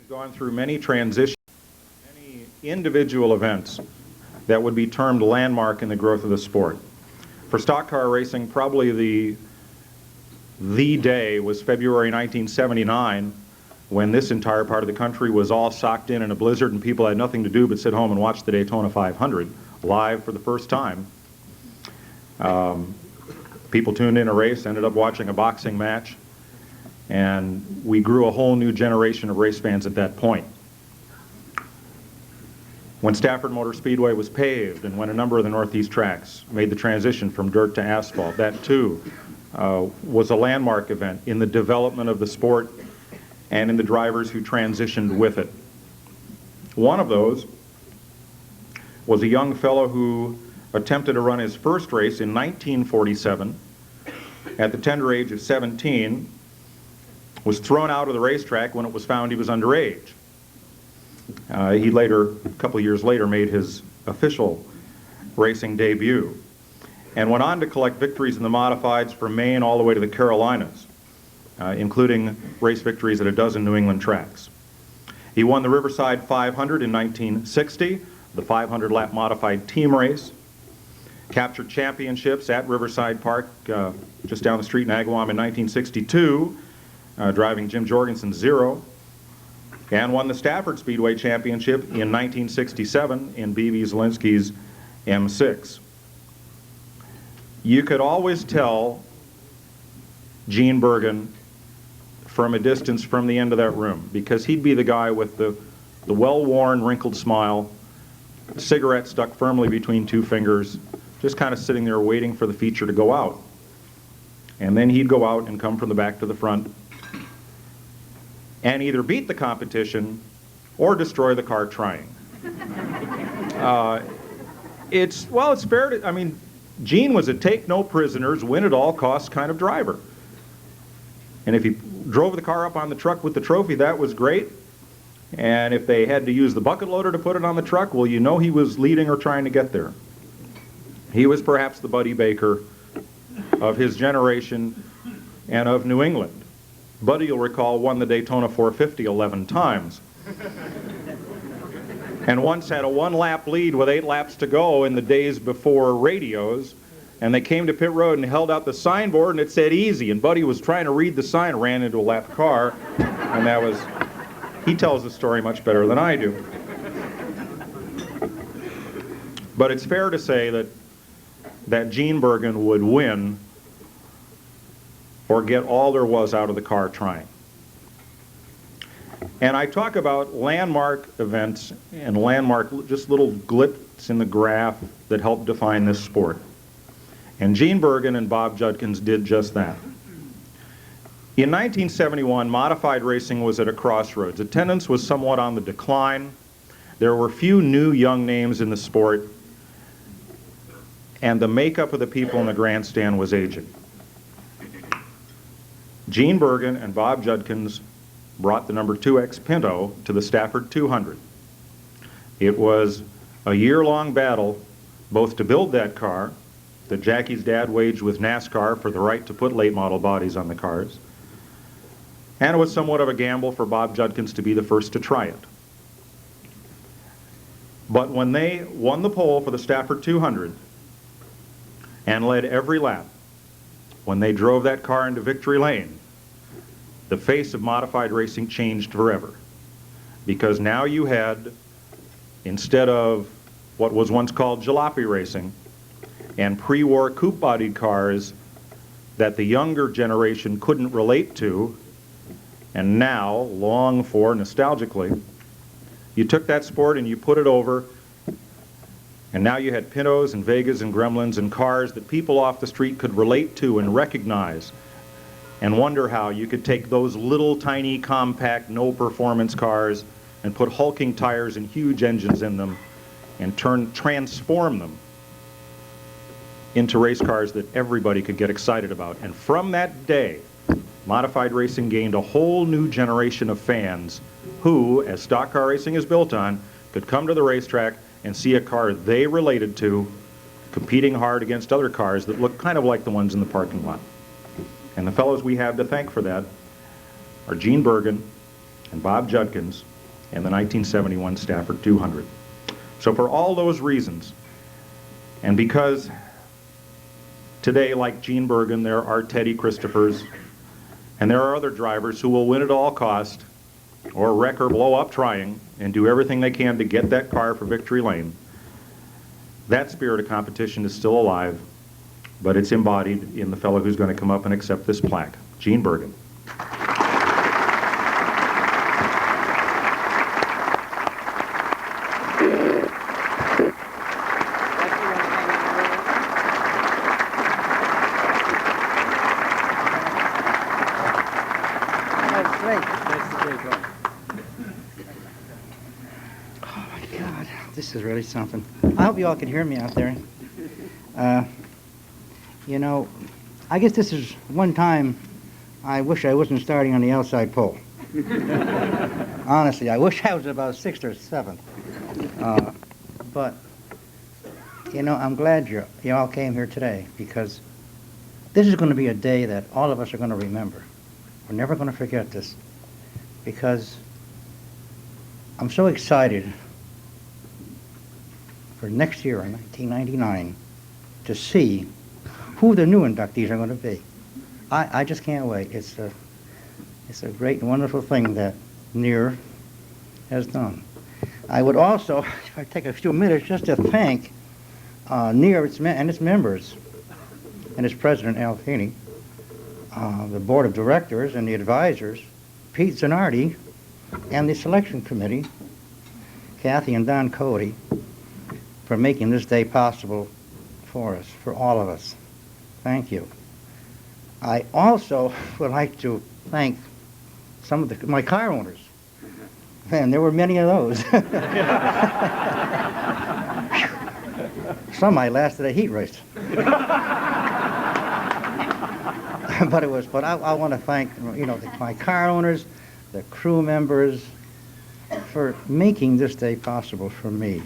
Gone through many transitions, many individual events that would be termed landmark in the growth of the sport. For stock car racing, probably the day was February 1979, when this entire part of the country was all socked in a blizzard and people had nothing to do but sit home and watch the Daytona 500 live for the first time. People tuned in a race, ended up watching a boxing match, and we grew a whole new generation of race fans at that point. When Stafford Motor Speedway was paved and when a number of the Northeast tracks made the transition from dirt to asphalt, that too was a landmark event in the development of the sport and in the drivers who transitioned with it. One of those was a young fellow who attempted to run his first race in 1947 at the tender age of 17, was thrown out of the racetrack when it was found he was underage. He later, a couple of years later, made his official racing debut and went on to collect victories in the modifieds from Maine all the way to the Carolinas, including race victories at a dozen New England tracks. He won the Riverside 500 in 1960, the 500-lap modified team race, captured championships at Riverside Park just down the street in Agawam in 1962, driving Jim Jorgensen's Zero, and won the Stafford Speedway Championship in 1967 in B.B. Zielinski's M6. You could always tell Gene Bergin from a distance from the end of that room, because he'd be the guy with the well-worn, wrinkled smile, cigarette stuck firmly between two fingers, just kind of sitting there waiting for the feature to go out. And then he'd go out and come from the back to the front and either beat the competition or destroy the car trying. It's fair to, I mean, Gene was a take no prisoners, win at all costs kind of driver. And if he drove the car up on the truck with the trophy, that was great. And if they had to use the bucket loader to put it on the truck, well, you know he was leading or trying to get there. He was perhaps the Buddy Baker of his generation and of New England. Buddy, you'll recall, won the Daytona 450 11 times. And once had a one-lap lead with 8 laps to go in the days before radios, and they came to pit road and held out the signboard and it said easy, and Buddy was trying to read the sign and ran into a lap car, and that was, he tells the story much better than I do. But it's fair to say that Gene Bergin would win or get all there was out of the car trying. And I talk about landmark events and landmark, just little glitches in the graph that help define this sport. And Gene Bergin and Bob Judkins did just that. In 1971, modified racing was at a crossroads. Attendance was somewhat on the decline. There were few new young names in the sport, and the makeup of the people in the grandstand was aging. Gene Bergin and Bob Judkins brought the number 2X Pinto to the Stafford 200. It was a year-long battle both to build that car that Jackie's dad waged with NASCAR for the right to put late model bodies on the cars, and it was somewhat of a gamble for Bob Judkins to be the first to try it. But when they won the pole for the Stafford 200 and led every lap, when they drove that car into victory lane, the face of modified racing changed forever. Because now you had, instead of what was once called jalopy racing and pre-war coupe-bodied cars that the younger generation couldn't relate to and now long for nostalgically, you took that sport and you put it over, and now you had Pintos and Vegas and Gremlins and cars that people off the street could relate to and recognize and wonder how you could take those little tiny compact no performance cars and put hulking tires and huge engines in them and transform them into race cars that everybody could get excited about. And from that day, modified racing gained a whole new generation of fans who, as stock car racing is built on, could come to the racetrack and see a car they related to competing hard against other cars that looked kind of like the ones in the parking lot. And the fellows we have to thank for that are Gene Bergin and Bob Judkins and the 1971 Stafford 200. So for all those reasons, and because today, like Gene Bergin, there are Teddy Christophers, and there are other drivers who will win at all cost, or wreck or blow up trying, and do everything they can to get that car for victory lane, that spirit of competition is still alive, but it's embodied in the fellow who's going to come up and accept this plaque, Gene Bergin. This is really something. I hope you all can hear me out there. You know, I guess this is one time I wish I wasn't starting on the outside pole. Honestly, I wish I was about 6th or 7th. But, you know, I'm glad you all came here today, because this is going to be a day that all of us are going to remember. We're never going to forget this, because I'm so excited for next year in 1999 to see who the new inductees are going to be. I just can't wait. It's a great and wonderful thing that NEAR has done. I would also, if I take a few minutes just to thank NEAR and its members and its president, Al Feeney, the board of directors and the advisors, Pete Zanardi, and the selection committee, Kathy and Don Cody, for making this day possible for us, for all of us. Thank you. I also would like to thank some of my car owners. And there were many of those. Some I lasted a heat race. But I want to thank, you know, my car owners, the crew members, for making this day possible for me.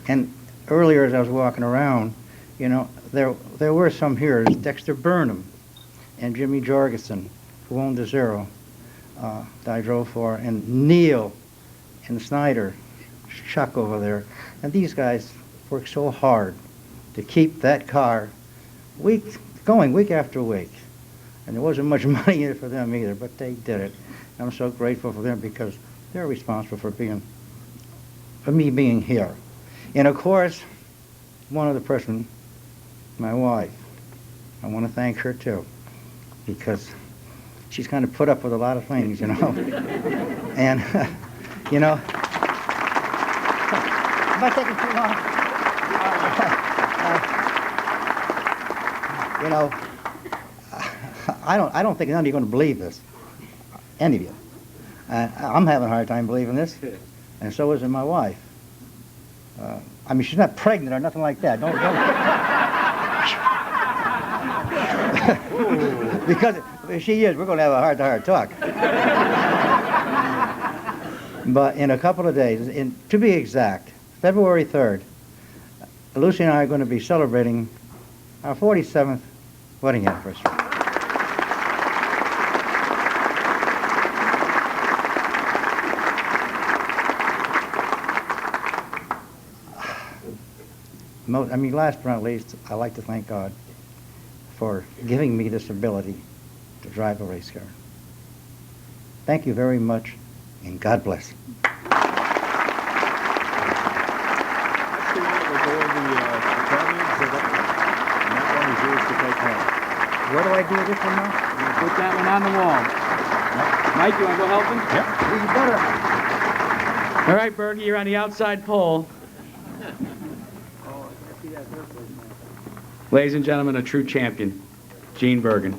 And earlier, as I was walking around, you know, there were some here, Dexter Burnham and Jimmy Jorgensen, who owned the Zero that I drove for, and Neil and Snyder, Chuck over there. And these guys worked so hard to keep that car going week after week. And there wasn't much money in it for them either, but they did it. And I'm so grateful for them, because they're responsible for me being here. And of course, one other person, my wife. I want to thank her too, because she's kind of put up with a lot of things, you know. And, you know, am I taking too long? You know, I don't think none of you are going to believe this, any of you. I'm having a hard time believing this, and so is my wife. I mean, she's not pregnant or nothing like that. Don't. Because if she is, we're going to have a heart-to-heart talk. But in a couple of days, to be exact, February 3rd, Lucy and I are going to be celebrating our 47th wedding anniversary. Last but not least, I'd like to thank God for giving me this ability to drive a race car. Thank you very much, and God bless. Where do I do this one now? Put that one on the wall. Mike, you want to go help him? Yep. You better. All right, Bergie, you're on the outside pole. Ladies and gentlemen, a true champion, Gene Bergin.